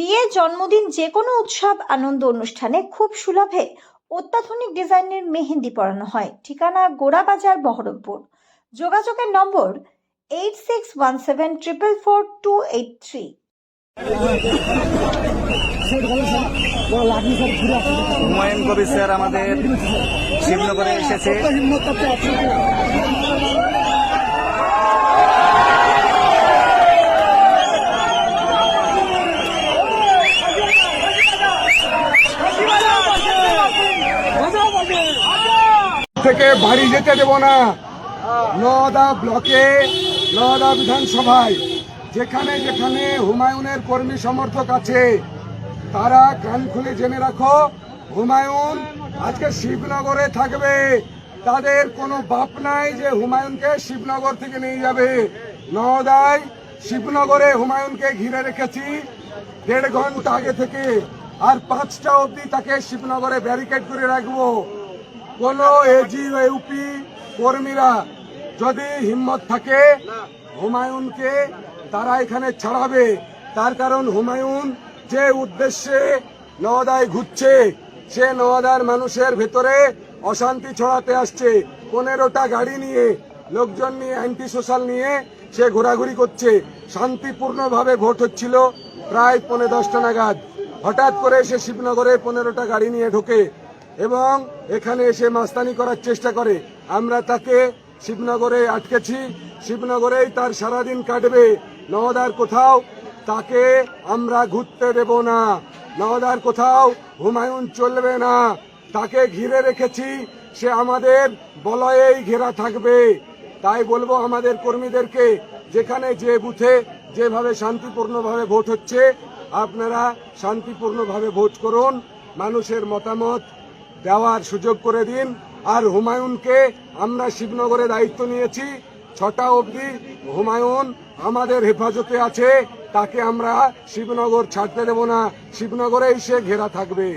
বিয়ে, জন্মদিন, যে কোনো উৎসব আনন্দ অনুষ্ঠানে খুব সুলভে অত্যাধুনিক ডিজাইনের মেহেন্দি পরানো হয়। ঠিকানা গোড়াবাজার, বহরমপুর। যোগাযোগের নম্বর 8617444283। হুমায়ুন কবির স্যার আমাদের শিবনগরে এসেছে। থেকে বাড়ি যেতে দেব না। নওদা ব্লকে, নওদা বিধানসভায় যেখানে যেখানে হুমায়ুনের কর্মী সমর্থক আছে তারা কান খুলে জেনে রাখো, হুমায়ুন আজকে শিবনগরে থাকবে। তাদের কোনো বাপ নাই যে হুমায়ুনকে শিবনগর থেকে নিয়ে যাবে। নওদায় শিবনগরে হুমায়ুনকে ঘিরে রেখেছি 1.5 ঘন্টা আগে থেকে, আর 5টা অবধি তাকে শিবনগরে ব্যারিকেড করে রাখবো। কোন এজি ইউপি কর্মীরা যদি হিম্মত থাকে হুমায়ুনকে তারা এখানে ছাড়াবে। তার কারণ হুমায়ুন যে উদ্দেশ্যে নওদায় ঘুরছে, সে নওদার মানুষের ভেতরে অশান্তি ছড়াতে আসছে। 15টা গাড়ি নিয়ে, লোকজন নিয়ে, অ্যান্টি সোশ্যাল নিয়ে সে ঘোরাঘুরি করছে। শান্তিপূর্ণভাবে ভোট হচ্ছিল প্রায় 10:15 নাগাদ। হঠাৎ করে সে শিবনগরে 15টা গাড়ি নিয়ে ঢোকে এবং এখানে এসে মাস্তানি করার চেষ্টা করে। আমরা তাকে শিবনগরে আটকেছি, শিবনগরেই তার সারাদিন কাটবে। নওদার কোথাও তাকে আমরা ঘুরতে দেব না। নওদার কোথাও হুমায়ুন চলবে না। তাকে ঘিরে রেখেছি, সে আমাদের বলয়েই ঘেরা থাকবে। তাই বলবো আমাদের কর্মীদেরকে, যেখানে যে বুথে যেভাবে শান্তিপূর্ণভাবে ভোট হচ্ছে আপনারা শান্তিপূর্ণভাবে ভোট করুন, মানুষের মতামত দেওয়ার সুযোগ করে দিন। আর হুমায়ুনকে আমরা শিবনগরে দায়িত্ব নিয়েছি, 6টা অবধি হুমায়ুন আমাদের হেফাজতে আছে। তাকে আমরা শিবনগর ছাড়তে দেব না, শিবনগরেই সে ঘেরা থাকবে।